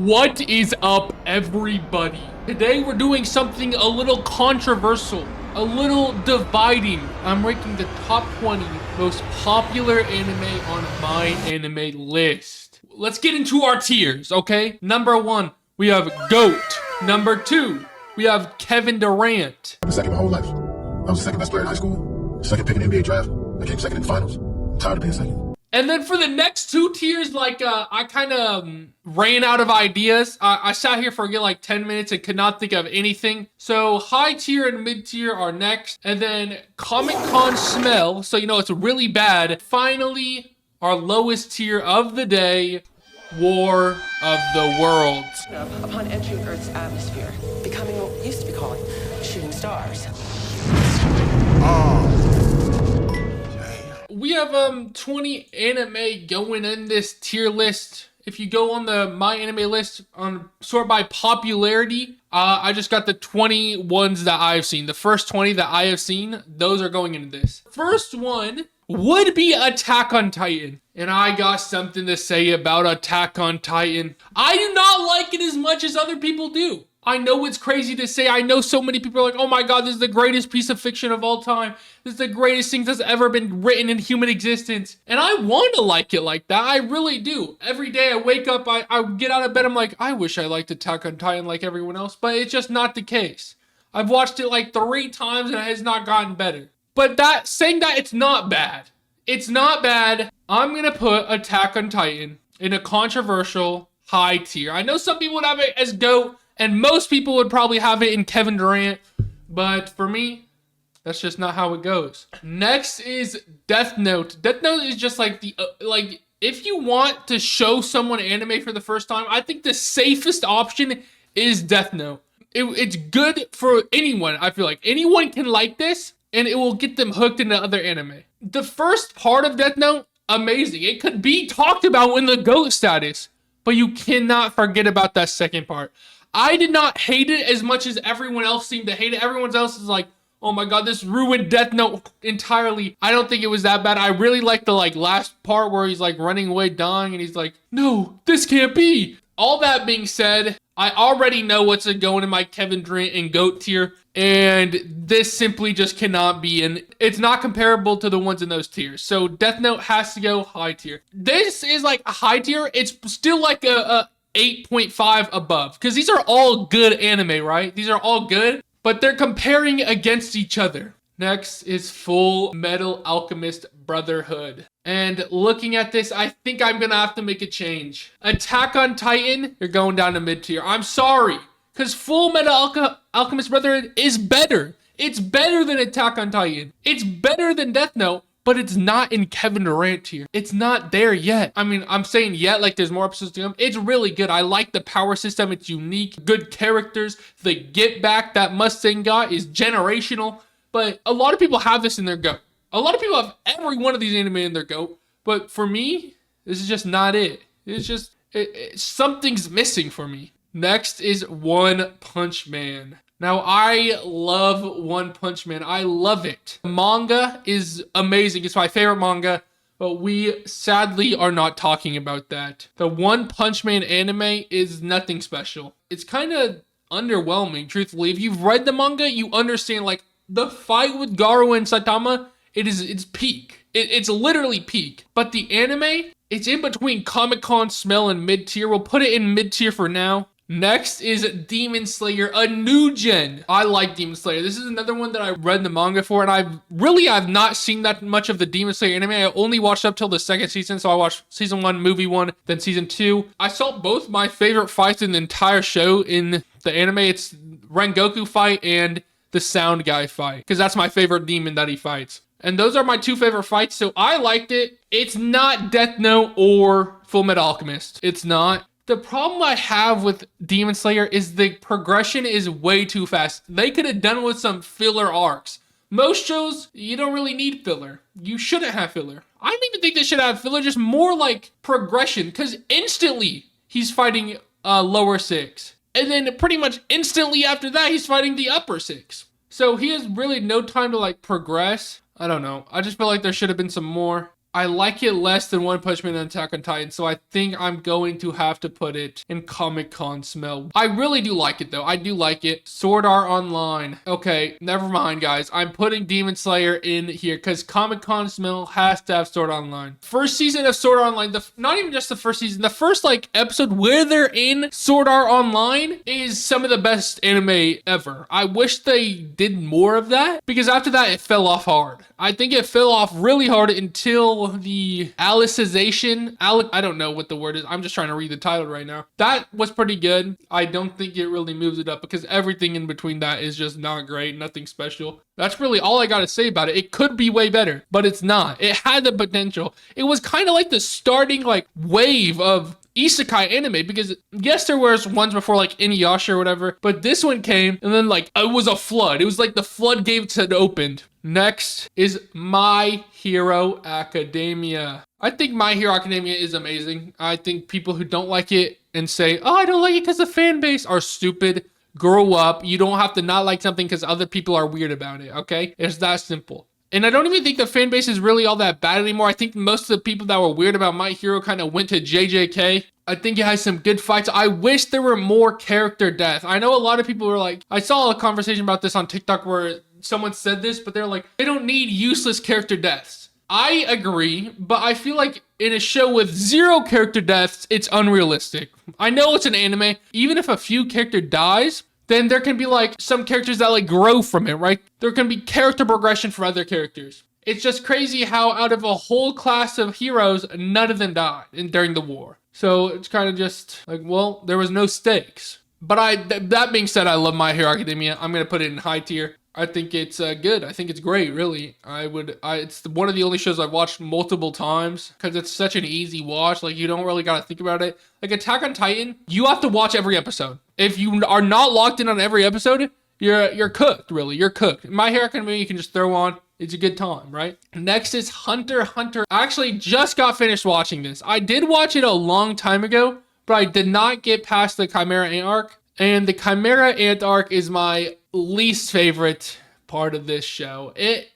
What is up, everybody? Today we're doing something a little controversial, a little dividing. I'm ranking the top 20 most popular anime on my anime list. Let's get into our tiers, okay? Number 1, we have GOAT. Number 2, we have Kevin Durant. I've been second my whole life. I was the second best player in high school, second pick in the NBA draft. I came second in the finals. I'm tired of being second. And then for the next 2 tiers, I kind of ran out of ideas. I sat here for like 10 minutes and could not think of anything. So high tier and mid tier are next. And then Comic Con smell, so you know it's really bad. Finally, our lowest tier of the day, War of the Worlds. Upon entering Earth's atmosphere, becoming what used to be called shooting stars. We have 20 anime going in this tier list. If you go on the My Anime list on sort by popularity, I just got the 20 ones that I've seen. The first 20 that I have seen, those are going into this. First one would be Attack on Titan. And I got something to say about Attack on Titan. I do not like it as much as other people do. I know it's crazy to say. I know so many people are like, oh my god, this is the greatest piece of fiction of all time. This is the greatest thing that's ever been written in human existence. And I want to like it like that. I really do. Every day I wake up, I get out of bed, I'm like, I wish I liked Attack on Titan like everyone else. But it's just not the case. I've watched it like 3 times and it has not gotten better. But saying that it's not bad. It's not bad. I'm going to put Attack on Titan in a controversial high tier. I know some people would have it as GOAT. And most people would probably have it in Kevin Durant, but for me, that's just not how it goes. Next is Death Note. Death Note is just like if you want to show someone anime for the first time, I think the safest option is Death Note. It's good for anyone. I feel like anyone can like this, and it will get them hooked into other anime. The first part of Death Note, amazing. It could be talked about in the GOAT status, but you cannot forget about that second part. I did not hate it as much as everyone else seemed to hate it. Everyone else is like, oh my god, this ruined Death Note entirely. I don't think it was that bad. I really like the last part where he's like running away dying and he's like, no, this can't be. All that being said, I already know what's going in my Kevin Durant and GOAT tier, and this simply just cannot be in. It's not comparable to the ones in those tiers. So Death Note has to go high tier. This is like a high tier. It's still like a 8.5 above, because these are all good anime, right? These are all good, but they're comparing against each other. Next is Full Metal Alchemist Brotherhood. And looking at this, I think I'm gonna have to make a change. Attack on Titan, you're going down to mid tier. I'm sorry, because Full Metal Alchemist Brotherhood is better. It's better than Attack on Titan. It's better than Death Note. But it's not in Kevin Durant tier. It's not there yet. I mean, I'm saying yet, like there's more episodes to come. It's really good. I like the power system. It's unique. Good characters. The get back that Mustang got is generational. But a lot of people have this in their GOAT. A lot of people have every one of these anime in their GOAT. But for me, this is just not it. It's just, something's missing for me. Next is One Punch Man. Now, I love One Punch Man. I love it. The manga is amazing. It's my favorite manga, but we sadly are not talking about that. The One Punch Man anime is nothing special. It's kind of underwhelming, truthfully. If you've read the manga, you understand, like, the fight with Garou and Saitama, it's peak. It's literally peak. But the anime, it's in between Comic Con smell and mid-tier. We'll put it in mid-tier for now. Next is Demon Slayer, a new gen. I like Demon Slayer. This is another one that I read the manga for, and I've not seen that much of the Demon Slayer anime. I only watched up till the 2nd season, so I watched season 1, movie 1, then season 2. I saw both my favorite fights in the entire show in the anime. It's Rengoku fight and the Sound Guy fight, because that's my favorite demon that he fights. And those are my 2 favorite fights, so I liked it. It's not Death Note or Full Metal Alchemist. It's not. The problem I have with Demon Slayer is the progression is way too fast. They could have done with some filler arcs. Most shows, you don't really need filler. You shouldn't have filler. I don't even think they should have filler, just more like progression, because instantly he's fighting lower 6. And then pretty much instantly after that, he's fighting the upper 6. So he has really no time to like progress. I don't know. I just feel like there should have been some more. I like it less than One Punch Man and Attack on Titan, so I think I'm going to have to put it in Comic Con smell. I really do like it though. I do like it. Sword Art Online. Okay, never mind, guys. I'm putting Demon Slayer in here because Comic Con smell has to have Sword Art Online. First season of Sword Art Online, not even just the first season, the first like episode where they're in Sword Art Online is some of the best anime ever. I wish they did more of that because after that it fell off hard. I think it fell off really hard until the Alicization. I don't know what the word is. I'm just trying to read the title right now. That was pretty good. I don't think it really moves it up because everything in between that is just not great. Nothing special. That's really all I gotta say about it. It could be way better, but it's not. It had the potential. It was kind of like the starting like wave of isekai anime because yes, there was ones before like Inuyasha or whatever, but this one came and then like it was a flood. It was like the floodgates had opened. Next is My Hero Academia. I think My Hero Academia is amazing. I think people who don't like it and say, oh, I don't like it because the fan base are stupid. Grow up. You don't have to not like something because other people are weird about it, okay? It's that simple. And I don't even think the fan base is really all that bad anymore. I think most of the people that were weird about My Hero kind of went to JJK. I think it has some good fights. I wish there were more character death. I know a lot of people were like, I saw a conversation about this on TikTok where someone said this, but they're like, they don't need useless character deaths. I agree, but I feel like in a show with 0 character deaths, it's unrealistic. I know it's an anime. Even if a few character dies, then there can be like some characters that like grow from it, right? There can be character progression for other characters. It's just crazy how out of a whole class of heroes, none of them died during the war. So it's kind of just like, well, there was no stakes. But that being said, I love My Hero Academia. I'm going to put it in high tier. I think it's good. I think it's great, really. It's one of the only shows I've watched multiple times because it's such an easy watch. Like, you don't really got to think about it. Like, Attack on Titan, you have to watch every episode. If you are not locked in on every episode, you're cooked, really. You're cooked. My Hero Academia, you can just throw on. It's a good time, right? Next is Hunter x Hunter. I actually just got finished watching this. I did watch it a long time ago, but I did not get past the Chimera Ant arc. And the Chimera Ant arc is my least favorite part of this show. It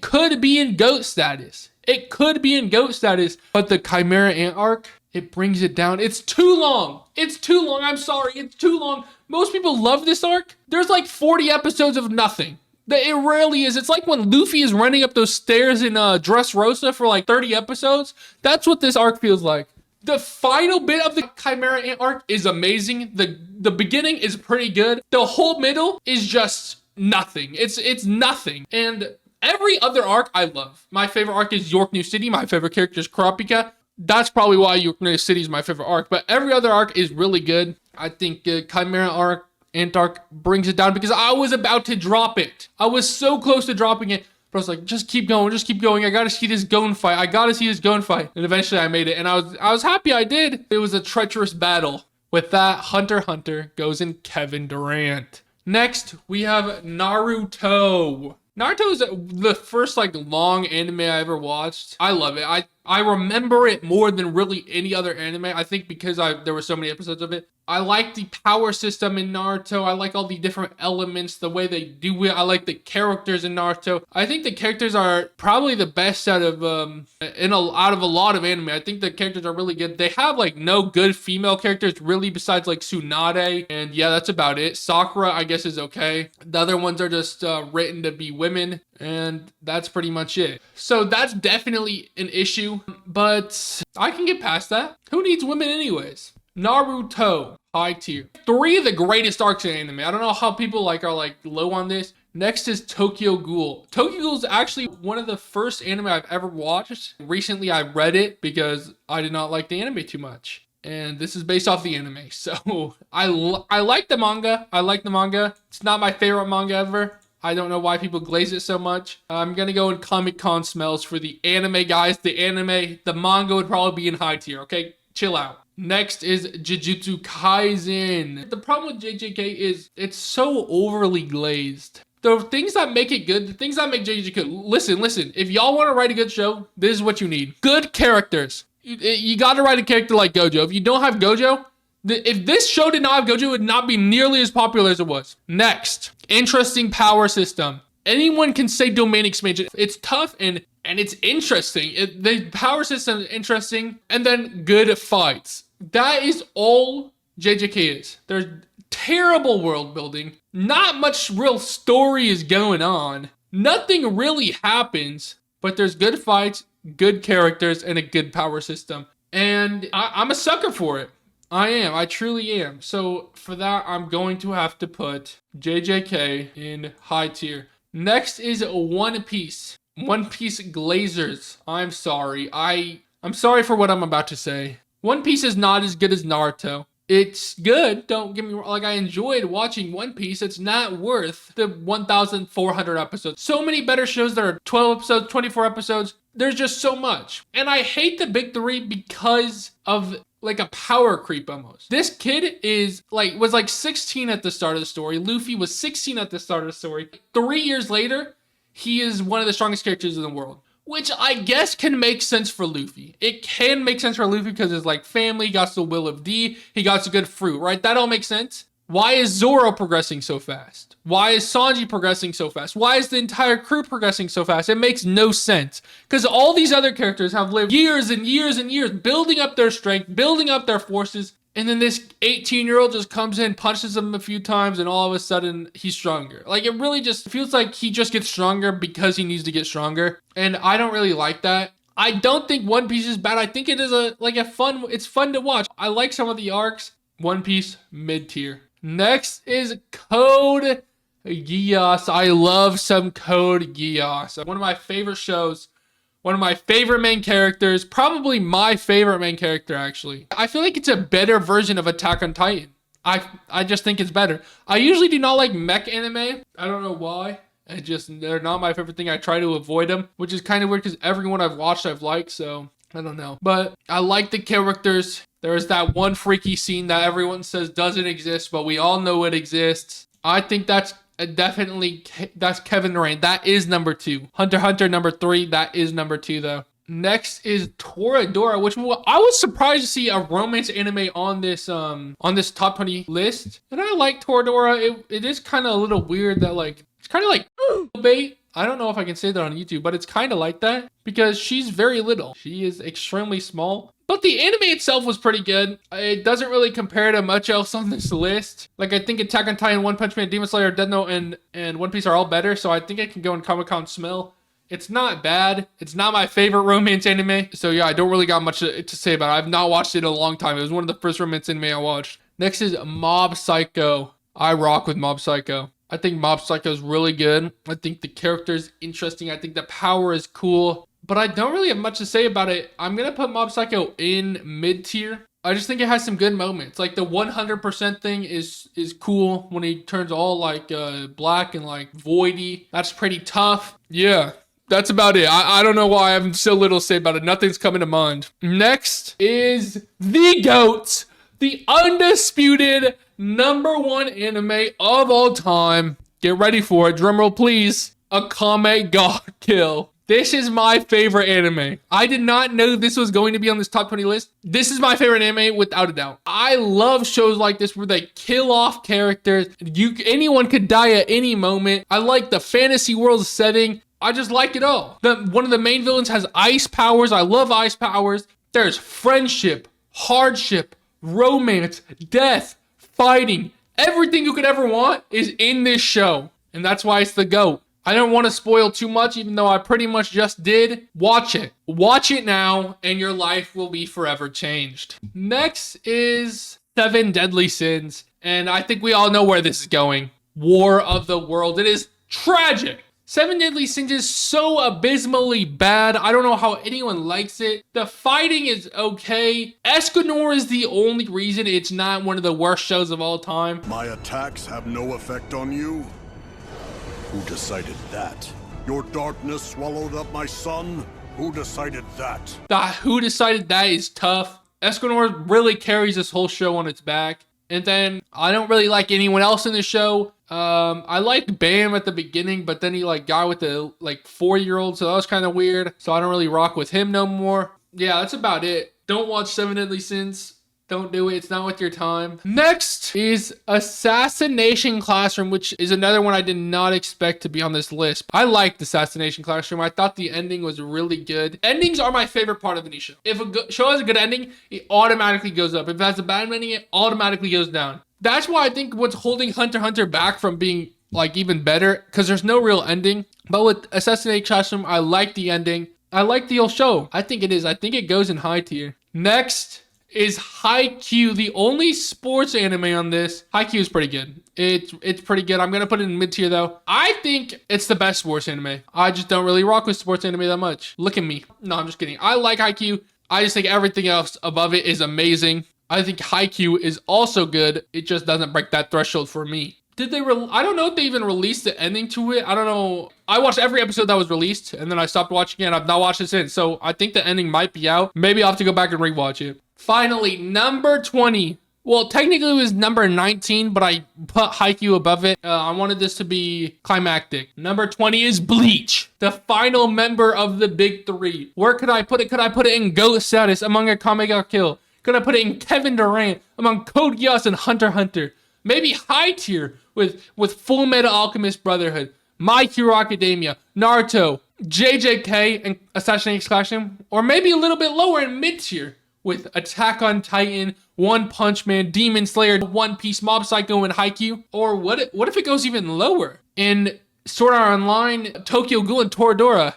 could be in GOAT status. It could be in GOAT status, but the Chimera Ant arc, it brings it down. It's too long. It's too long. I'm sorry. It's too long. Most people love this arc. There's like 40 episodes of nothing. It really is. It's like when Luffy is running up those stairs in Dressrosa for like 30 episodes. That's what this arc feels like. The final bit of the Chimera Ant arc is amazing. The beginning is pretty good. The whole middle is just nothing. It's nothing. And every other arc I love. My favorite arc is York New City. My favorite character is Kurapika. That's probably why York New City is my favorite arc. But every other arc is really good. I think Chimera Ant arc brings it down because I was about to drop it. I was so close to dropping it. But I was like, just keep going, just keep going. I gotta see this Gon fight. I gotta see this Gon fight. And eventually I made it. And I was happy I did. It was a treacherous battle. With that, Hunter x Hunter goes in Kevin Durant. Next, we have Naruto. Naruto is the first like long anime I ever watched. I love it. I remember it more than really any other anime. I think because there were so many episodes of it. I like the power system in Naruto. I like all the different elements, the way they do it. I like the characters in Naruto. I think the characters are probably the best out of a lot of anime. I think the characters are really good. They have like no good female characters really besides like Tsunade. And yeah, that's about it. Sakura, I guess, is okay. The other ones are just written to be women. And that's pretty much it. So that's definitely an issue. But I can get past that. Who needs women anyways? Naruto, high tier. 3 of the greatest arcs in anime. I don't know how people are low on this. Next is Tokyo Ghoul. Tokyo Ghoul is actually one of the first anime I've ever watched. Recently I read it because I did not like the anime too much. And this is based off the anime. So I like the manga. I like the manga. It's not my favorite manga ever. I don't know why people glaze it so much. I'm gonna go in Comic Con smells for the anime, guys. The manga would probably be in high tier, okay? Chill out. Next is Jujutsu Kaisen. The problem with JJK is it's so overly glazed. The things that make it good, the things that make JJK good, listen. If y'all want to write a good show, this is what you need. Good characters. You got to write a character like Gojo. If you don't have Gojo, if this show did not have Gojo, it would not be nearly as popular as it was. Next, interesting power system. Anyone can say domain expansion. It's tough and and it's interesting. The power system is interesting, and then good fights. That is all JJK is. There's terrible world building. Not much real story is going on. Nothing really happens, but there's good fights, good characters, and a good power system. And I'm a sucker for it. I am. I truly am. So for that, I'm going to have to put JJK in high tier. Next is One Piece. One Piece Glazers. I'm sorry. I'm sorry for what I'm about to say. One Piece is not as good as Naruto. It's good, don't get me wrong, like I enjoyed watching One Piece. It's not worth the 1,400 episodes. So many better shows that are 12 episodes, 24 episodes. There's just so much. And I hate the big three because of like a power creep almost. This kid was like 16 at the start of the story. Luffy was 16 at the start of the story. 3 years later, he is one of the strongest characters in the world. Which I guess can make sense for Luffy. It can make sense for Luffy because it's like family, he got the will of D, he got the good fruit, right? That all makes sense. Why is Zoro progressing so fast? Why is Sanji progressing so fast? Why is the entire crew progressing so fast? It makes no sense. Because all these other characters have lived years and years and years building up their strength, building up their forces, and then this 18-year-old just comes in, punches them a few times, and all of a sudden, he's stronger. Like, it really just feels like he just gets stronger because he needs to get stronger. And I don't really like that. I don't think One Piece is bad. I think it is it's fun to watch. I like some of the arcs. One Piece, mid-tier. Next is Code Geass. I love some Code Geass. One of my favorite shows. One of my favorite main characters, probably my favorite main character, actually. I feel like it's a better version of Attack on Titan. I just think it's better. I usually do not like mech anime. I don't know why. They're not my favorite thing. I try to avoid them, which is kind of weird because everyone I've watched I've liked, so I don't know. But I like the characters. There's that one freaky scene that everyone says doesn't exist, but we all know it exists. I think that's Kevin Durant. That is number 2. Hunter x Hunter number 3. That is number 2 though. Next is Toradora, which I was surprised to see a romance anime on this top 20 list. And I like Toradora. It is kind of a little weird that it's kind of like bait. I don't know if I can say that on YouTube, but it's kind of like that because she's very little. She is extremely small. But the anime itself was pretty good. It doesn't really compare to much else on this list. Like, I think Attack on Titan, One Punch Man, Demon Slayer, Death Note, and One Piece are all better. So I think I can go in Comic-Con smell. It's not bad. It's not my favorite romance anime. So yeah, I don't really got much to say about it. I've not watched it in a long time. It was one of the first romance anime I watched. Next is Mob Psycho. I rock with Mob Psycho. I think Mob Psycho is really good. I think the character is interesting. I think the power is cool. But I don't really have much to say about it. I'm going to put Mob Psycho in mid-tier. I just think it has some good moments. Like the 100% thing is cool when he turns all like black and like voidy. That's pretty tough. Yeah, that's about it. I don't know why I have so little to say about it. Nothing's coming to mind. Next is the GOAT. The undisputed #1 anime of all time. Get ready for it. Drumroll, please. Akame ga Kill. This is my favorite anime. I did not know this was going to be on this top 20 list. This is my favorite anime without a doubt. I love shows like this where they kill off characters. Anyone could die at any moment. I like the fantasy world setting. I just like it all. One of the main villains has ice powers. I love ice powers. There's friendship, hardship, romance, death, fighting. Everything you could ever want is in this show. And that's why it's the GOAT. I don't want to spoil too much, even though I pretty much just did. Watch it. Watch it now, and your life will be forever changed. Next is 7 Deadly Sins. And I think we all know where this is going. War of the World. It is tragic. 7 Deadly Sins is so abysmally bad. I don't know how anyone likes it. The fighting is okay. Escanor is the only reason it's not one of the worst shows of all time. My attacks have no effect on you? Who decided that? Your darkness swallowed up my son? Who decided that? Who decided that is tough. Escanor really carries this whole show on its back. And then I don't really like anyone else in the show. I liked Bam at the beginning, but then he got with the 4-year-old, so that was kind of weird. So I don't really rock with him no more. Yeah, that's about it. Don't watch 7 Deadly Sins. Don't do it. It's not worth your time. Next is Assassination Classroom, which is another one I did not expect to be on this list. I liked Assassination Classroom. I thought the ending was really good. Endings are my favorite part of any show. If a show has a good ending, it automatically goes up. If it has a bad ending, it automatically goes down. That's why I think what's holding Hunter x Hunter back from being like even better, because there's no real ending. But with Assassination Classroom, I like the ending. I like the whole show. I think it is. I think it goes in high tier. Next is Haikyuu, the only sports anime on this. Haikyuu is pretty good. It's pretty good. I'm gonna put it in mid tier though. I think it's the best sports anime. I just don't really rock with sports anime that much. Look at me. No, I'm just kidding. I like Haikyuu. I just think everything else above it is amazing. I think Haikyuu is also good. It just doesn't break that threshold for me. Did they? I don't know if they even released the ending to it. I don't know. I watched every episode that was released, and then I stopped watching it. I've not watched it since. So I think the ending might be out. Maybe I'll have to go back and rewatch it. Finally, number 20. Well, technically it was number 19, but I put Haikyuu above it. I wanted this to be climactic. Number 20 is Bleach, the final member of the big three. Where could I put it? Could I put it in GOAT status among Akame ga Kill? Could I put it in Kevin Durant among Code Geass and Hunter x Hunter? Maybe high tier with Full Metal Alchemist Brotherhood, My Hero Academia, Naruto, JJK, and Assassination Classroom, or maybe a little bit lower in mid tier with Attack on Titan, One Punch Man, Demon Slayer, One Piece, Mob Psycho, and Haikyuu. Or what if it goes even lower in Sword Art Online, Tokyo Ghoul, and Toradora?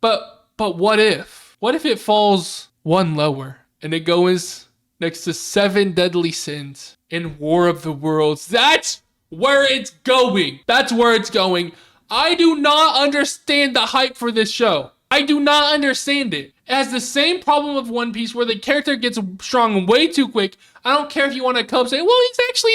But what if? What if it falls one lower and it goes next to Seven Deadly Sins in War of the Worlds? That's where it's going. That's where it's going. I do not understand the hype for this show. I do not understand it. It has the same problem of One Piece where the character gets strong way too quick. I don't care if you want to come say, well, he's actually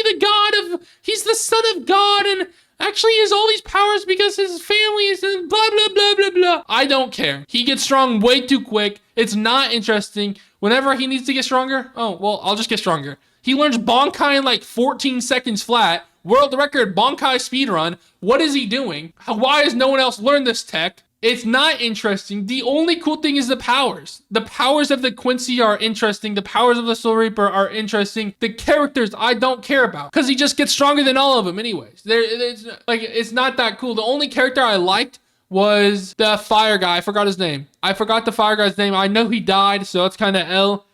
he's the son of God and actually he has all these powers because his family is blah, blah, blah, blah, blah. I don't care. He gets strong way too quick. It's not interesting. Whenever he needs to get stronger, oh, well, I'll just get stronger. He learns Bankai in like 14 seconds flat. World record Bankai speedrun. What is he doing? Why has no one else learned this tech? It's not interesting. The only cool thing is the powers. The powers of the Quincy are interesting. The powers of the Soul Reaper are interesting. The characters I don't care about because he just gets stronger than all of them anyways. It's not that cool. The only character I liked was the fire guy. I forgot his name. I forgot the fire guy's name. I know he died, so it's kind of L.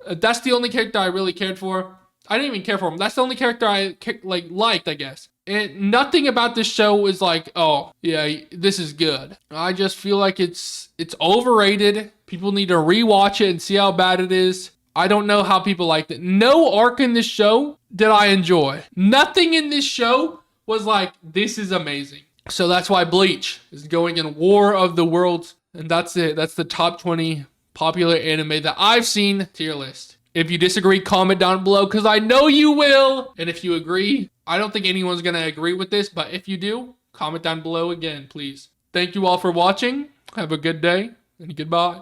That's the only character I really cared for. I didn't even care for him. That's the only character I liked, I guess. And nothing about this show was like, oh, yeah, this is good. I just feel like it's overrated. People need to rewatch it and see how bad it is. I don't know how people liked it. No arc in this show did I enjoy. Nothing in this show was like, this is amazing. So that's why Bleach is going in War of the Worlds. And that's it. That's the top 20 popular anime that I've seen tier list. If you disagree, comment down below because I know you will. And if you agree, I don't think anyone's going to agree with this, but if you do, comment down below again, please. Thank you all for watching. Have a good day and goodbye.